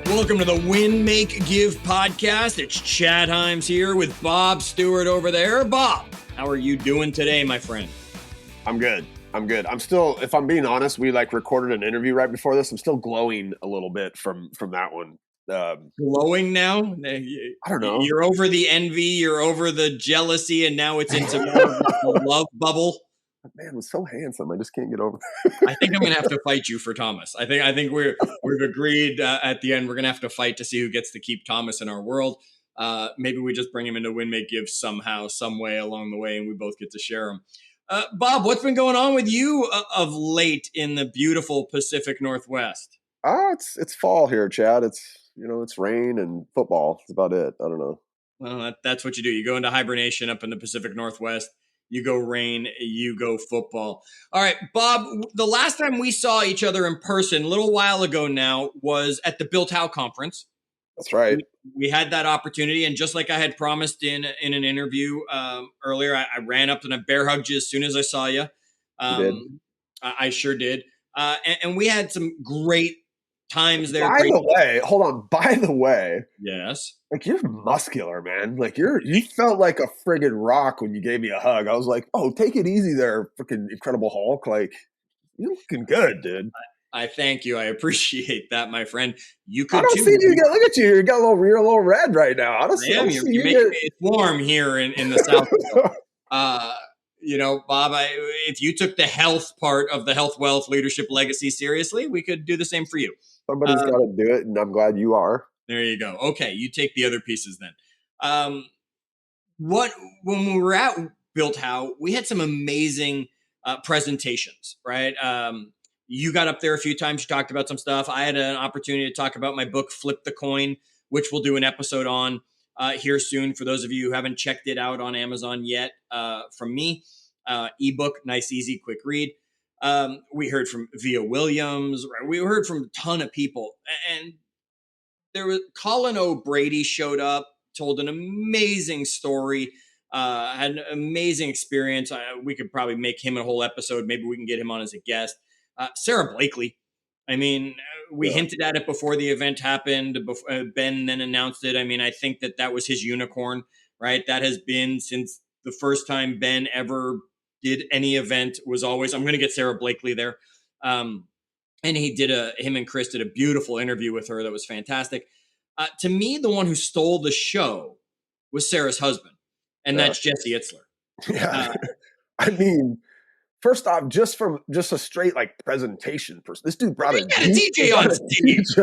Welcome to the Win, Make, Give podcast. It's Chad Hyams here with Bob Stewart over there. Bob, how are you doing today, my friend? I'm good. I'm still, if I'm being honest, we recorded an interview right before this. I'm still glowing a little bit from that one. Glowing now? I don't know. You're over the envy, you're over the jealousy, and now it's into more of a love bubble. Man was so handsome. I just can't get over I think I'm gonna have to fight you for Thomas. I think we've agreed at the end we're gonna have to fight to see who gets to keep Thomas in our world. Maybe we just bring him into Win, Make, Give somehow, some way along the way, and we both get to share him. Bob, what's been going on with you of late in the beautiful Pacific Northwest? It's fall here, Chad. It's rain and football. That's about it. I don't know. Well, that's what you do. You go into hibernation up in the Pacific Northwest. You go rain, you go football. All right, Bob, the last time we saw each other in person, a little while ago now, was at the BuiltHOW conference. That's right. We had that opportunity, and just like I had promised in an interview earlier, I ran up and I bear hugged you as soon as I saw you. You did? I sure did. And we had some great times there. By the way, yes. You're muscular, man. You felt like a friggin' rock when you gave me a hug. I was like, oh, take it easy there, freaking Incredible Hulk. You're looking good, dude. I thank you. I appreciate that, my friend. You could I don't too. see you. Look at you. You're a little red right now. I don't see you. It's warm here in the South. Bob, if you took the health part of the Health, Wealth, Leadership, Legacy seriously, we could do the same for you. Somebody's got to do it, and I'm glad you are. There you go. Okay, you take the other pieces then. When we were at BuiltHOW, we had some amazing presentations, right? You got up there a few times. You talked about some stuff. I had an opportunity to talk about my book, Flip the Coin, which we'll do an episode on here soon. For those of you who haven't checked it out on Amazon yet, from me, ebook, nice, easy, quick read. We heard from Via Williams. Right? We heard from a ton of people, and there was Colin O'Brady showed up, told an amazing story, had an amazing experience. We could probably make him a whole episode. Maybe we can get him on as a guest. Sarah Blakely. I mean, we hinted at it before the event happened. Ben then announced it. I mean, I think that was his unicorn, right? That has been since the first time Ben ever did any event was always, I'm going to get Sarah Blakely there. And him and Chris did a beautiful interview with her that was fantastic. To me, the one who stole the show was Sarah's husband, and that's Jesse Itzler. Yeah. I mean, first off, just a straight presentation person, this dude brought a DJ on stage.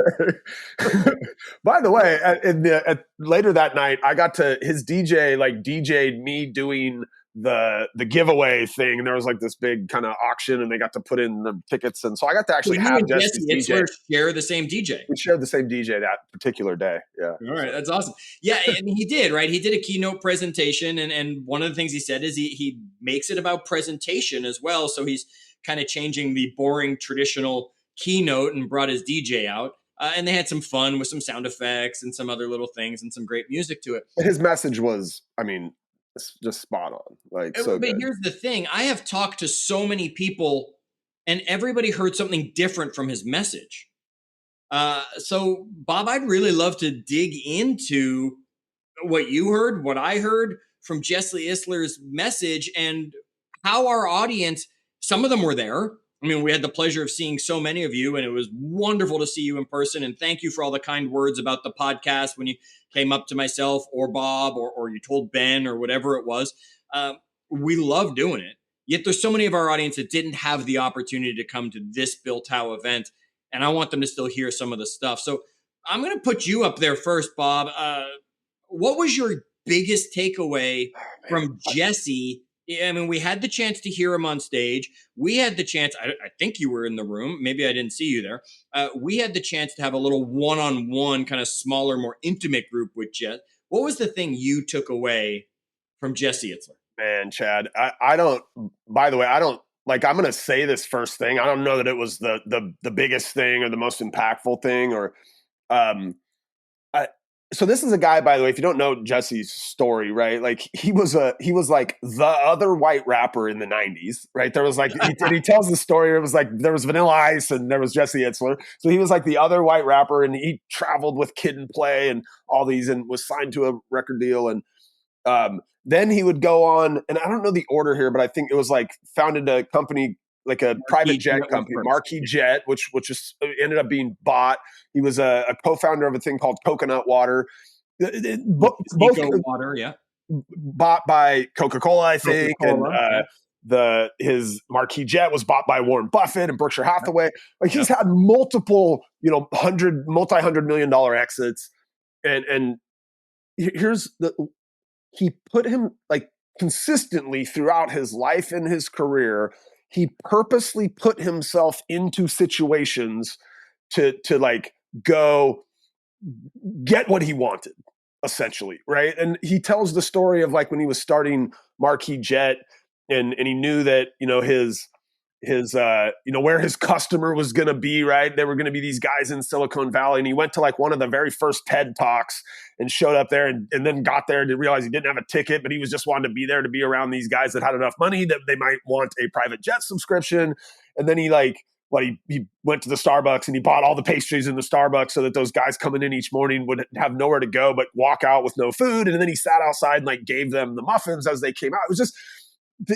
By the way, later that night, I got to his DJ DJ'd me doing the giveaway thing, and there was this big kind of auction, and they got to put in the tickets, and so I got to actually have Jesse Itzler share the same DJ. We shared the same DJ that particular day. Yeah. All right, that's awesome. Yeah, and he did, right? He did a keynote presentation, and one of the things he said is he makes it about presentation as well. So he's kind of changing the boring traditional keynote and brought his DJ out. And they had some fun with some sound effects and some other little things and some great music to it. His message was, it's just spot on. But here's the thing. I have talked to so many people, and everybody heard something different from his message. So, Bob, I'd really love to dig into what you heard, what I heard from Jesse Itzler's message, and how our audience, some of them were there. I mean, we had the pleasure of seeing so many of you, and it was wonderful to see you in person. And thank you for all the kind words about the podcast when you came up to myself or Bob or you told Ben or whatever it was. We love doing it. Yet there's so many of our audience that didn't have the opportunity to come to this BuiltHOW event, and I want them to still hear some of the stuff. So I'm going to put you up there first, Bob. What was your biggest takeaway from Jesse? I mean, we had the chance to hear him on stage. We had the chance, I think you were in the room. Maybe I didn't see you there. We had the chance to have a little one-on-one, kind of smaller, more intimate group with Jess. What was the thing you took away from Jesse Itzler? Man, Chad, I don't, by the way, I don't, I'm going to say this first thing. I don't know that it was the biggest thing or the most impactful thing, or so this is a guy, by the way, if you don't know Jesse's story, right? Like he was like the other white rapper in the 90s, right? There was like, and he tells the story. It was like, there was Vanilla Ice and there was Jesse Itzler. So he was like the other white rapper, and he traveled with Kid and Play and all these, and was signed to a record deal. And then he would go on, and I don't know the order here, but I think it was like founded a company, like a private jet company, Marquis Jet, which just ended up being bought. He was a co-founder of a thing called Coconut Water. Both water, yeah. Bought by Coca-Cola, I think. Coca-Cola, and his Marquis Jet was bought by Warren Buffett and Berkshire Hathaway. Like he's had multiple, multi-$100 million exits. And here's he put him like consistently throughout his life and his career, he purposely put himself into situations to like go get what he wanted, essentially, right? And he tells the story of like when he was starting Marquis Jet, and he knew that his where his customer was going to be, right? There were going to be these guys in Silicon Valley, and he went to like one of the very first TED Talks and showed up there, and then got there to realize he didn't have a ticket, but he was just wanted to be there to be around these guys that had enough money that they might want a private jet subscription. And then he went to the Starbucks and he bought all the pastries in the Starbucks so that those guys coming in each morning would have nowhere to go but walk out with no food. And then he sat outside and like gave them the muffins as they came out. It was just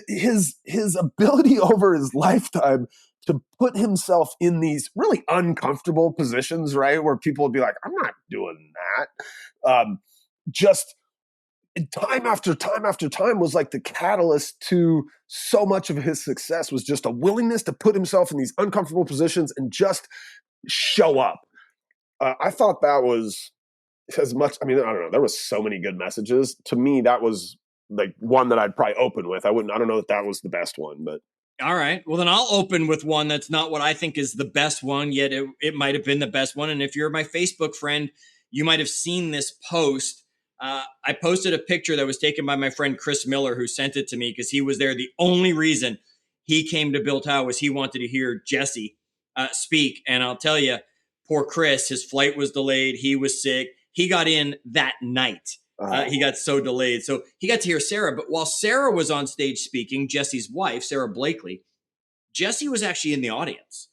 his ability over his lifetime to put himself in these really uncomfortable positions, right? Where people would be like, I'm not doing that. Just time after time after time was like the catalyst to so much of his success, was just a willingness to put himself in these uncomfortable positions and just show up. I thought that was as much, I mean, I don't know. There was so many good messages. To me, that was like one that I'd probably open with. I don't know that was the best one, but. All right. Well, then I'll open with one that's not what I think is the best one, yet it might have been the best one. And if you're my Facebook friend, you might have seen this post. I posted a picture that was taken by my friend Chris Miller, who sent it to me because he was there. The only reason he came to BuiltHOW was he wanted to hear Jesse speak. And I'll tell you, poor Chris, his flight was delayed. He was sick. He got in that night. He got so delayed. So he got to hear Sarah. But while Sarah was on stage speaking, Jesse's wife, Sarah Blakely, Jesse was actually in the audience.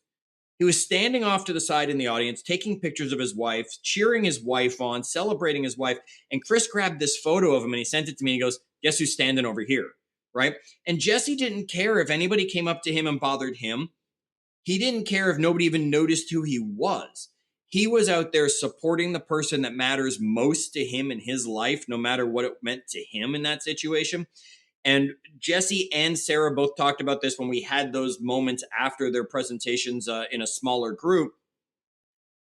He was standing off to the side in the audience, taking pictures of his wife, cheering his wife on, celebrating his wife. And Chris grabbed this photo of him and he sent it to me. And he goes, guess who's standing over here? Right. And Jesse didn't care if anybody came up to him and bothered him. He didn't care if nobody even noticed who he was. He was out there supporting the person that matters most to him in his life, no matter what it meant to him in that situation. And Jesse and Sarah both talked about this when we had those moments after their presentations in a smaller group,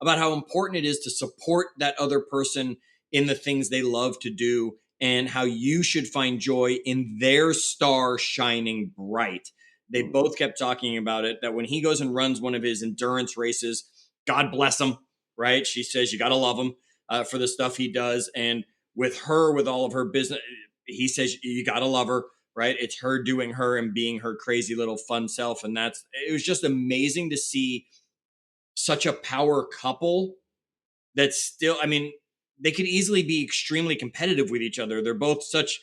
about how important it is to support that other person in the things they love to do, and how you should find joy in their star shining bright. They both kept talking about it, that when he goes and runs one of his endurance races, God bless him, right? She says, you got to love him for the stuff he does. And with her, with all of her business, he says, you got to love her, right? It's her doing her and being her crazy little fun self. And it was just amazing to see such a power couple that still, I mean, they could easily be extremely competitive with each other. They're both such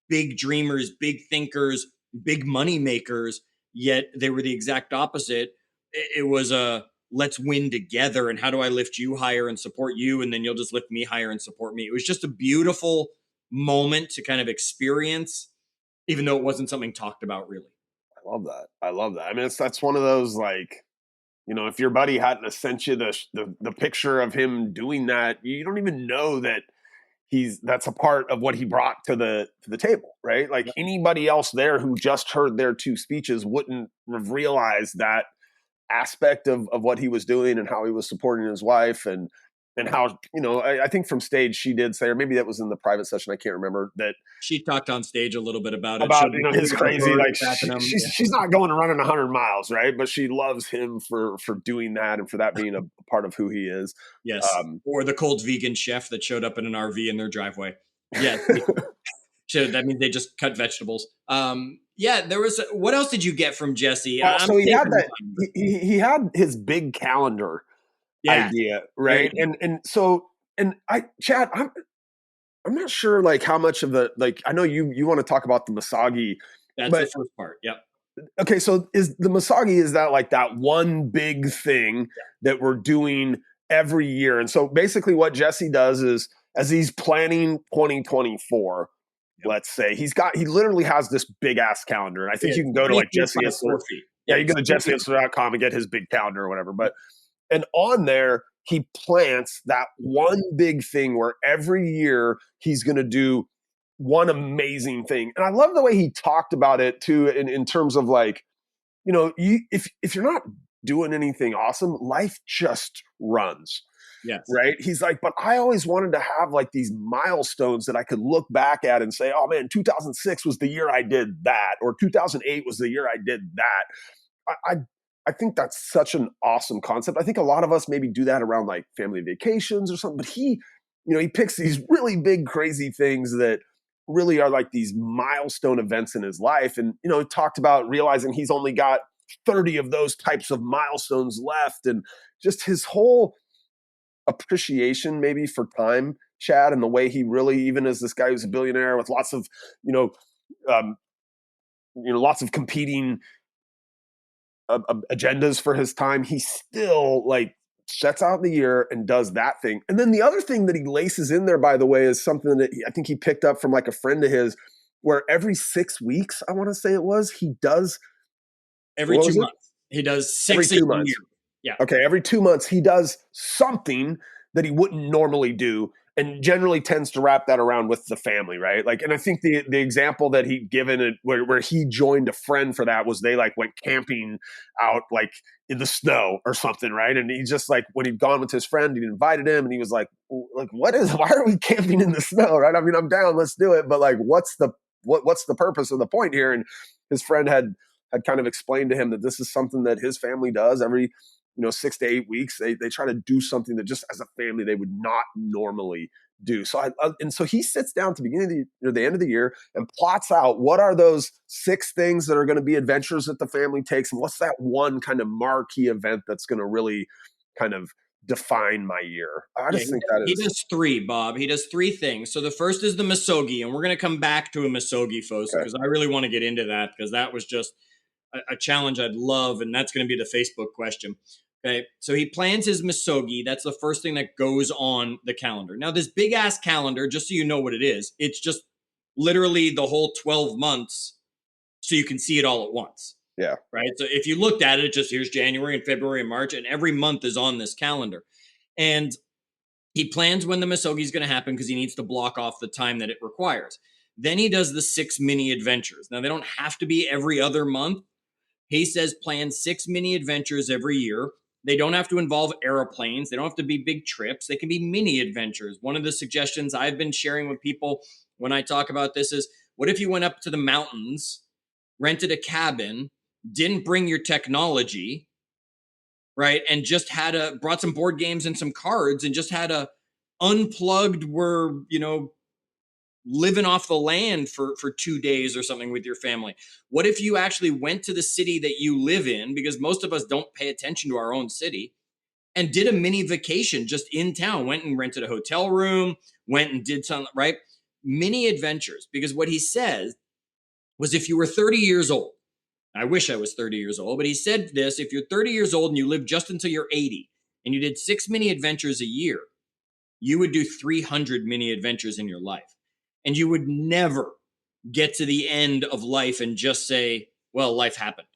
big dreamers, big thinkers, big money makers, yet they were the exact opposite. It was a let's win together, and how do I lift you higher and support you, and then you'll just lift me higher and support me. It was just a beautiful moment to kind of experience, even though it wasn't something talked about really. I love that. I mean, that's one of those, like, if your buddy hadn't sent you the picture of him doing that, you don't even know that that's a part of what he brought to the table, right? Like anybody else there who just heard their two speeches wouldn't have realized that aspect of what he was doing and how he was supporting his wife, and how, I think from stage she did say, or maybe that was in the private session, I can't remember, that she talked on stage a little bit about it. His crazy, like she's not going and running 100 miles, right? But she loves him for doing that, and for that being a part of who he is. Yes. Or the cold vegan chef that showed up in an RV in their driveway. Yeah. So that means they just cut vegetables. Yeah, there was. What else did you get from Jesse? So he had that. He had his big calendar idea, right? And Chad, I'm not sure like how much of the like I know you want to talk about the Misogi, That's the but first part. Yep. okay, so is the Misogi, is that like that one big thing that we're doing every year? And so basically what Jesse does is as he's planning 2024, Yep. let's say, he literally has this big ass calendar. And I think It's you can go to 20 like feet Jesse by Itzler. 4 feet. Yeah, Yeah, you it's go to 20 feet. jesseitzler.com and get his big calendar or whatever. Yep. But and on there, he plants that one big thing where every year he's going to do one amazing thing. And I love the way he talked about it too, in terms of like, if you're not doing anything awesome, life just runs. Yes. Right. He's like, but I always wanted to have like these milestones that I could look back at and say, oh man, 2006 was the year I did that, or 2008 was the year I did that. I I think that's such an awesome concept. I think a lot of us maybe do that around like family vacations or something, but he picks these really big, crazy things that really are like these milestone events in his life. And, he talked about realizing he's only got 30 of those types of milestones left, and just his whole appreciation maybe for time, Chad, and the way he really, even as this guy who's a billionaire with lots of, you know, um, lots of competing agendas for his time, he still like sets out the year and does that thing. And then the other thing that he laces in there, by the way, is something that I think he picked up from like a friend of his, where every 6 weeks, I want to say it was, he does, Every what two was it? months. He does Every 6 a 2 months. year. Yeah. Okay, every 2 months he does something that he wouldn't normally do, and generally tends to wrap that around with the family, right? Like, and I think the example that he'd given it where he joined a friend for that was they like went camping out like in the snow or something, right? And he just like when he'd gone with his friend, he invited him, and he was like, why are we camping in the snow, right? I mean, I'm down, let's do it, but like, what's the purpose of the point here? And his friend had kind of explained to him that this is something that his family does every 6 to 8 weeks. They try to do something that just as a family they would not normally do. And so he sits down at the beginning of the end of the year and plots out what are those 6 things that are going to be adventures that the family takes, and what's that one kind of marquee event that's going to really kind of define my year. I Yeah, just think that he is does three, Bob. He does three things. So the first is the Misogi, and we're going to come back to a Misogi, folks, okay. because I really want to get into that because that was just a challenge I'd love, and that's going to be the Facebook question. Okay, so he plans his Misogi. That's the first thing that goes on the calendar. Now, this big ass calendar, just so you know what it is, it's just literally the whole 12 months so you can see it all at once. Yeah. Right. So if you looked at it, it just here's January and February and March, and every month is on this calendar. And he plans when the Misogi is going to happen because he needs to block off the time that it requires. Then he does the 6 mini adventures. Now, they don't have to be every other month. He says plan 6 mini adventures every year. They don't have to involve airplanes. They don't have to be big trips. They can be mini adventures. One of the suggestions I've been sharing with people when I talk about this is what if you went up to the mountains, rented a cabin, didn't bring your technology, right? And just brought some board games and some cards and just had a unplugged, we're, living off the land for 2 days or something with your family. What if you actually went to the city that you live in, because most of us don't pay attention to our own city, and did a mini vacation just in town, went and rented a hotel room, went and did something, right? Mini adventures. Because what he says was if you were 30 years old, I wish I was 30 years old, but he said this, if you're 30 years old and you live just until you're 80 and you did 6 mini adventures a year, you would do 300 mini adventures in your life. And you would never get to the end of life and just say, well, life happened,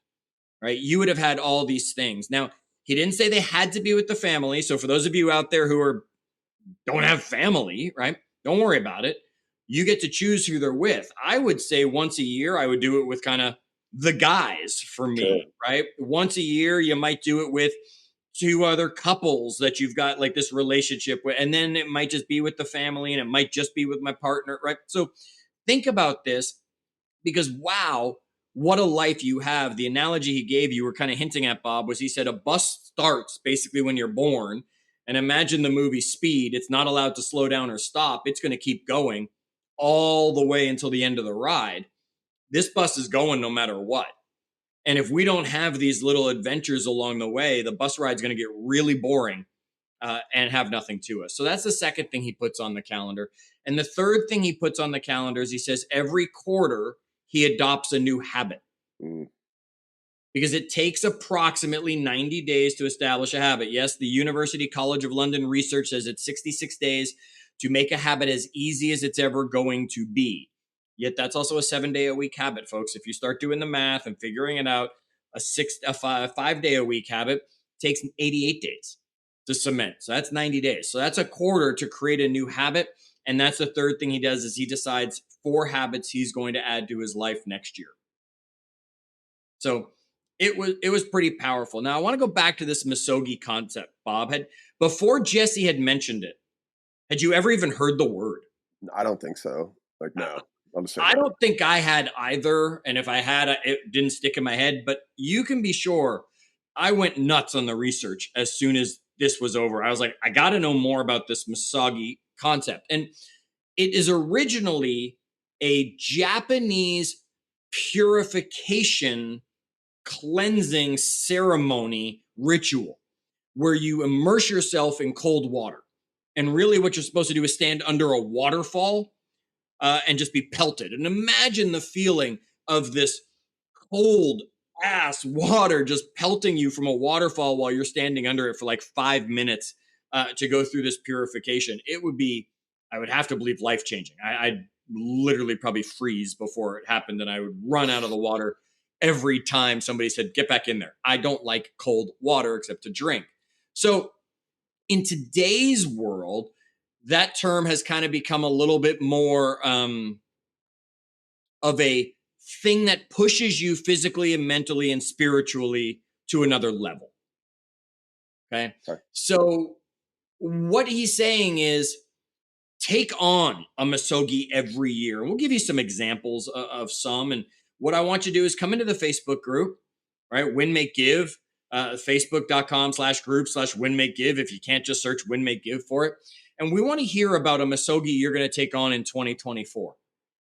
right? You would have had all these things. Now, he didn't say they had to be with the family. So for those of you out there who don't have family, right? Don't worry about it. You get to choose who they're with. I would say once a year, I would do it with kind of the guys for Sure. me, right? Once a year, you might do it with two other couples that you've got like this relationship with. And then it might just be with the family and it might just be with my partner, right? So think about this because wow, what a life you have. The analogy he gave you were kind of hinting at, Bob, was he said a bus starts basically when you're born. And imagine the movie Speed. It's not allowed to slow down or stop. It's going to keep going all the way until the end of the ride. This bus is going no matter what. And if we don't have these little adventures along the way, the bus ride's going to get really boring and have nothing to us. So that's the second thing he puts on the calendar. And the third thing he puts on the calendar is he says every quarter he adopts a new habit. Mm. Because it takes approximately 90 days to establish a habit. Yes, the University College of London research says it's 66 days to make a habit as easy as it's ever going to be. Yet that's also a 7-day-a-week habit, folks. If you start doing the math and figuring it out, a 5-day-a-week habit takes 88 days to cement. So that's 90 days. So that's a quarter to create a new habit. And that's the third thing he does is he decides 4 habits he's going to add to his life next year. So it was pretty powerful. Now I want to go back to this Misogi concept, Bob. Before Jesse had mentioned it, had you ever even heard the word? I don't think so. Like, no. I don't think I had either. And if I had, it didn't stick in my head. But you can be sure I went nuts on the research as soon as this was over. I was like, I got to know more about this Misogi concept. And it is originally a Japanese purification cleansing ceremony ritual where you immerse yourself in cold water. And really what you're supposed to do is stand under a waterfall and just be pelted. And imagine the feeling of this cold ass water just pelting you from a waterfall while you're standing under it for like 5 minutes to go through this purification. It would be, I would have to believe, life-changing. I'd literally probably freeze before it happened, and I would run out of the water every time somebody said, get back in there. I don't like cold water except to drink. So in today's world, that term has kind of become a little bit more of a thing that pushes you physically and mentally and spiritually to another level. Okay. Sorry. So what he's saying is take on a Misogi every year. And we'll give you some examples of some. And what I want you to do is come into the Facebook group, right? Win, Make, Give, facebook.com/group/win, make, give. If you can't, just search Win, Make, Give for it. And we want to hear about a Misogi you're going to take on in 2024.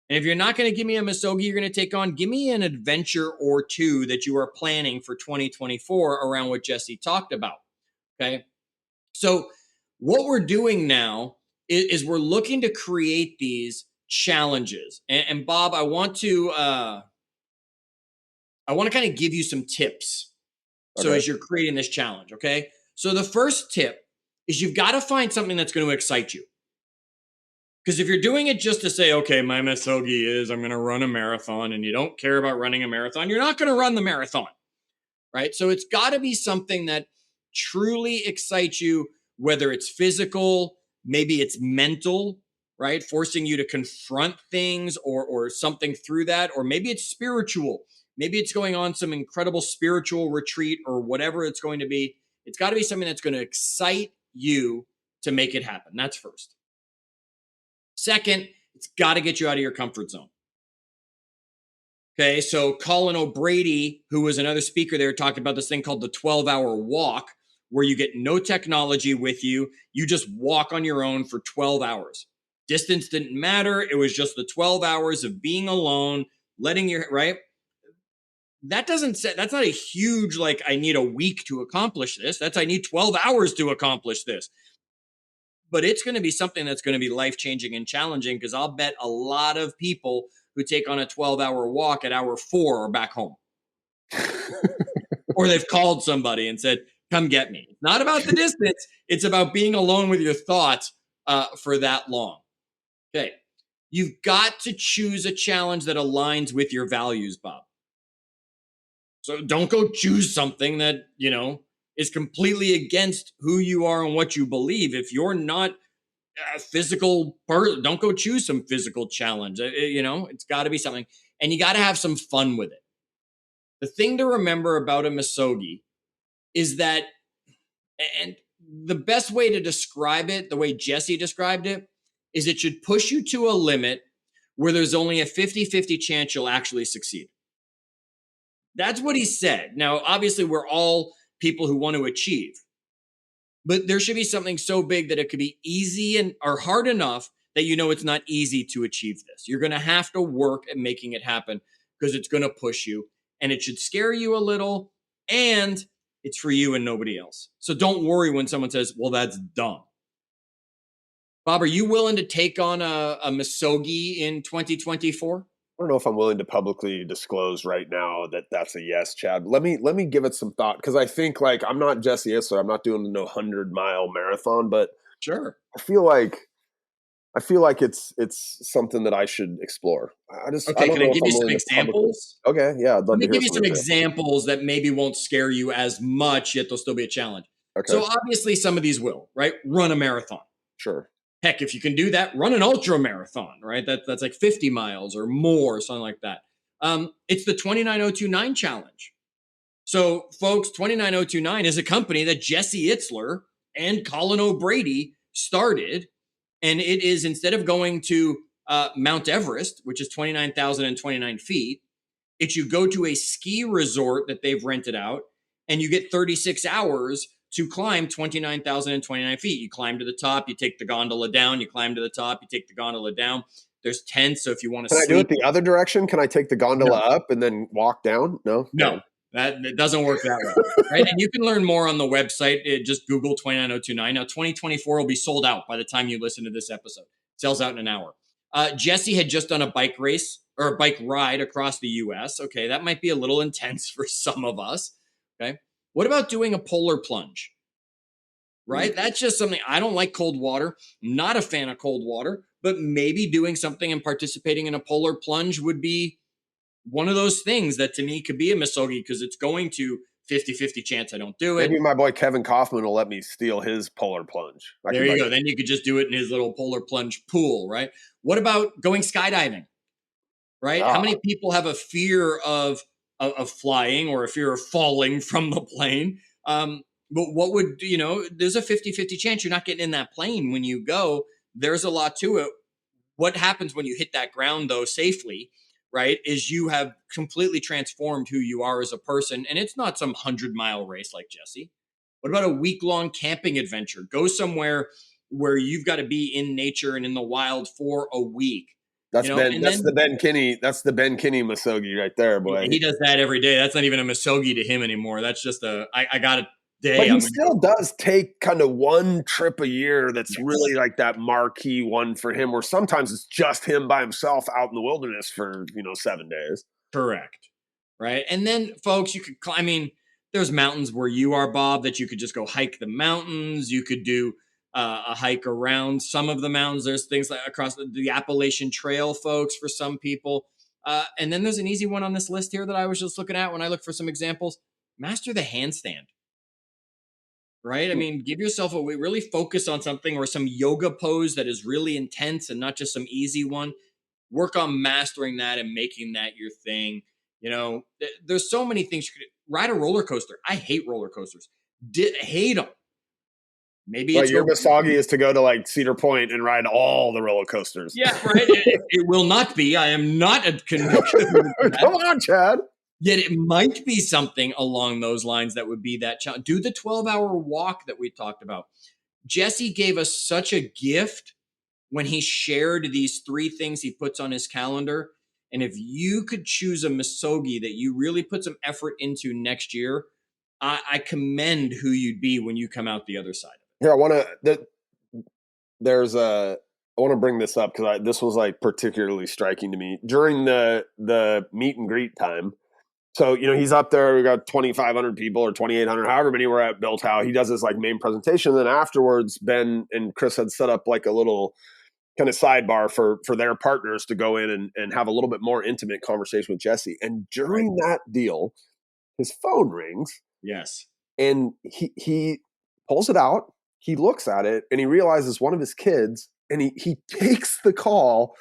And if you're not going to give me a Misogi you're going to take on, give me an adventure or two that you are planning for 2024 around what Jesse talked about. Okay. So what we're doing now is we're looking to create these challenges. And Bob, I want to kind of give you some tips. So as you're creating this challenge, okay? So the first tip is you've got to find something that's going to excite you. Because if you're doing it just to say, okay, my Misogi is I'm going to run a marathon, and you don't care about running a marathon, you're not going to run the marathon, right? So it's got to be something that truly excites you, whether it's physical, maybe it's mental, right? Forcing you to confront things or something through that, or maybe it's spiritual. Maybe it's going on some incredible spiritual retreat or whatever it's going to be. It's got to be something that's going to excite you to make it happen. That's first. Second, it's got to get you out of your comfort zone. Okay, so Colin O'Brady, who was another speaker there, talked about this thing called the 12-hour walk, where you get no technology with you. You just walk on your own for 12 hours. Distance didn't matter. It was just the 12 hours of being alone, letting your, right? That's not a huge, like, I need a week to accomplish this. I need 12 hours to accomplish this. But it's going to be something that's going to be life-changing and challenging, because I'll bet a lot of people who take on a 12-hour walk at hour 4 are back home. Or they've called somebody and said, come get me. It's not about the distance. It's about being alone with your thoughts for that long. Okay. You've got to choose a challenge that aligns with your values, Bob. So don't go choose something that, is completely against who you are and what you believe. If you're not a physical person, don't go choose some physical challenge. It's got to be something, and you got to have some fun with it. The thing to remember about a Misogi is that, and the best way to describe it, the way Jesse described it, is it should push you to a limit where there's only a 50-50 chance you'll actually succeed. That's what he said. Now, obviously, we're all people who want to achieve, but there should be something so big that it could be easy or hard enough that it's not easy to achieve this. You're going to have to work at making it happen, because it's going to push you, and it should scare you a little, and It's for you and nobody else. So don't worry when someone says, well, that's dumb. Bob, are you willing to take on a Misogi in 2024? I don't know if I'm willing to publicly disclose right now that that's a yes, Chad. Let me give it some thought, because I think, like, I'm not Jesse Itzler. I'm not doing no 100-mile marathon, but Sure. I feel like it's something that I should explore. I Okay, don't can I know if give you I'm some willing to publicly. examples? Okay, yeah, I'd Let love me to hear give you some some examples. examples that maybe won't scare you as much, yet they'll still be a challenge. Okay, So obviously some of these will, right? Run a marathon. sure. Heck, if you can do that, run an ultra marathon, right? That's like 50 miles or more, something like that. It's the 29029 challenge. So, folks, 29029 is a company that Jesse Itzler and Colin O'Brady started. And it is, instead of going to Mount Everest, which is 29,029 feet, it's you go to a ski resort that they've rented out and you get 36 hours to climb 29,029 feet. You climb to the top, you take the gondola down, you climb to the top, you take the gondola down. There's tents, so if you want to Can I do it sleep. the other direction? Can I take the gondola No, up and then walk down? No. no, that it doesn't work that way. Right. And you can learn more on the website. Just Google 29029. Now, 2024 will be sold out by the time you listen to this episode. It sells out in an hour. Jesse had just done a bike race or a bike ride across the US. Okay. That might be a little intense for some of us. Okay. What about doing a polar plunge? Right. That's just something. I don't like cold water. Not a fan of cold water, but maybe doing something and participating in a polar plunge would be one of those things that to me could be a Misogi, because it's going to 50-50 chance I don't do it. Maybe my boy Kevin Kaufman will let me steal his polar plunge. There you go. Then you could just do it in his little polar plunge pool, right? What about going skydiving? Right? How many people have a fear of flying or a fear of falling from the plane? But what would, there's a 50-50 chance you're not getting in that plane when you go. There's a lot to it. What happens when you hit that ground, though, safely, right, is you have completely transformed who you are as a person. And it's not some 100-mile race like Jesse. What about a week-long camping adventure? Go somewhere where you've got to be in nature and in the wild for a week. That's the Ben Kinney. That's the Ben Kinney Misogi right there, boy. He does that every day. That's not even a Misogi to him anymore. That's just I got a day. But he still does take kind of one trip a year that's really like that marquee one for him, where sometimes it's just him by himself out in the wilderness for 7 days. Correct. Right. And then, folks, you could climb. I mean, there's mountains where you are, Bob, that you could just go hike the mountains. You could do a hike around some of the mountains. There's things like across the Appalachian Trail, folks, for some people. And then there's an easy one on this list here that I was just looking at when I look for some examples. Master the handstand. Right? I mean, give yourself really focus on something, or some yoga pose that is really intense and not just some easy one. Work on mastering that and making that your thing. There's so many things you could ride a roller coaster. I hate roller coasters. Hate them. Maybe it's your Misogi is to go to like Cedar Point and ride all the roller coasters. Yeah, right. It will not be. I am not a conviction. Come on, Chad. Yet it might be something along those lines that would be that challenge. Do the 12-hour walk that we talked about. Jesse gave us such a gift when he shared these 3 things he puts on his calendar. And if you could choose a Misogi that you really put some effort into next year, I commend who you'd be when you come out the other side. Here, I want to bring this up because this was like particularly striking to me during the meet and greet time. So, he's up there. We got 2,500 people or 2,800, however many were at BuiltHOW. He does his like main presentation. Then afterwards, Ben and Chris had set up like a little kind of sidebar for their partners to go in and have a little bit more intimate conversation with Jesse. And during that deal, his phone rings. Yes. And he pulls it out. He looks at it and he realizes one of his kids, and he takes the call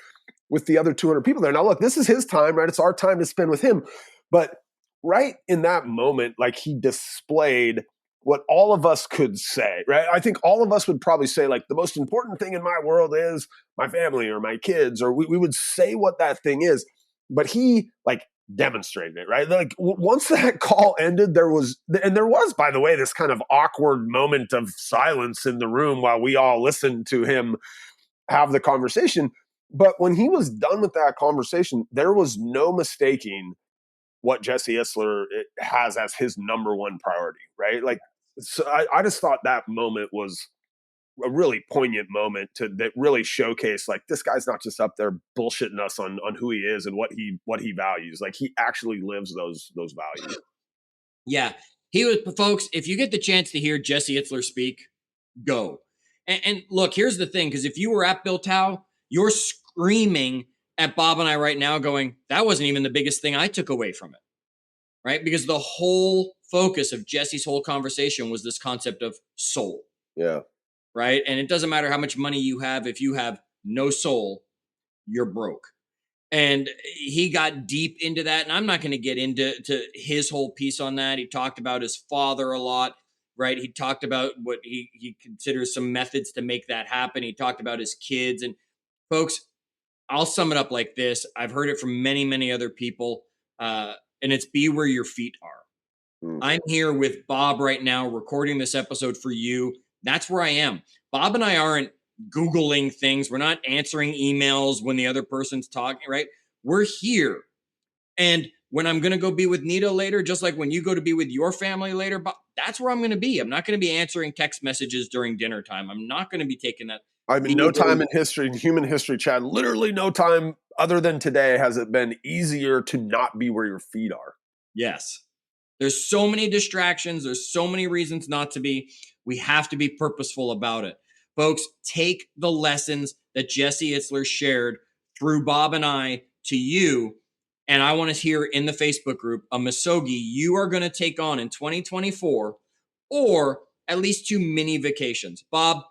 with the other 200 people there. Now, look, this is his time, right? It's our time to spend with him. But right in that moment, like, he displayed what all of us could say, right? I think all of us would probably say, like, the most important thing in my world is my family or my kids, or we would say what that thing is. But he, like, demonstrated it, right? Like, once that call ended, there was, by the way, this kind of awkward moment of silence in the room while we all listened to him have the conversation. But when he was done with that conversation, there was no mistaking what Jesse Itzler has as his number one priority, right? Like, so I just thought that moment was a really poignant moment that really showcased like this guy's not just up there bullshitting us on who he is and what he values. Like he actually lives those values. Yeah, he was, folks. If you get the chance to hear Jesse Itzler speak, go. And look, here's the thing, because if you were at BuiltHOW, you're screaming at Bob and I right now, going, "That wasn't even the biggest thing I took away from it." Right? Because the whole focus of Jesse's whole conversation was this concept of soul. Yeah. Right? And it doesn't matter how much money you have, if you have no soul, you're broke. And he got deep into that. And I'm not going to get into his whole piece on that. He talked about his father a lot, right? He talked about what he considers some methods to make that happen. He talked about his kids. And folks, I'll sum it up like this. I've heard it from many, many other people. And it's be where your feet are. I'm here with Bob right now, recording this episode for you. That's where I am. Bob and I aren't Googling things. We're not answering emails when the other person's talking, right? We're here. And when I'm going to go be with Nita later, just like when you go to be with your family later, Bob, that's where I'm going to be. I'm not going to be answering text messages during dinner time. I'm not going to be taking that. I mean, no time in history, in human history, Chad, literally no time other than today has it been easier to not be where your feet are. Yes. There's so many distractions. There's so many reasons not to be. We have to be purposeful about it. Folks, take the lessons that Jesse Itzler shared through Bob and I to you. And I want to hear in the Facebook group a Misogi you are going to take on in 2024, or at least 2 mini vacations. Bob,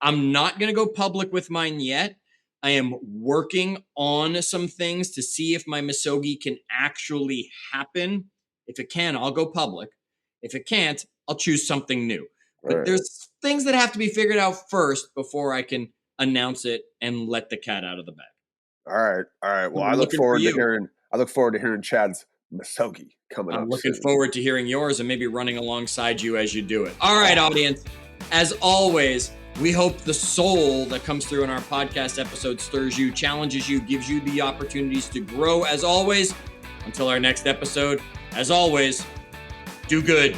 I'm not going to go public with mine yet. I am working on some things to see if my Misogi can actually happen. If it can, I'll go public. If it can't, I'll choose something new. But there's things that have to be figured out first before I can announce it and let the cat out of the bag. All right. Well, I look forward to hearing Chad's Misogi coming up. I'm looking forward to hearing yours and maybe running alongside you as you do it. All right, audience. As always, we hope the soul that comes through in our podcast episode stirs you, challenges you, gives you the opportunities to grow. As always, until our next episode, as always, do good.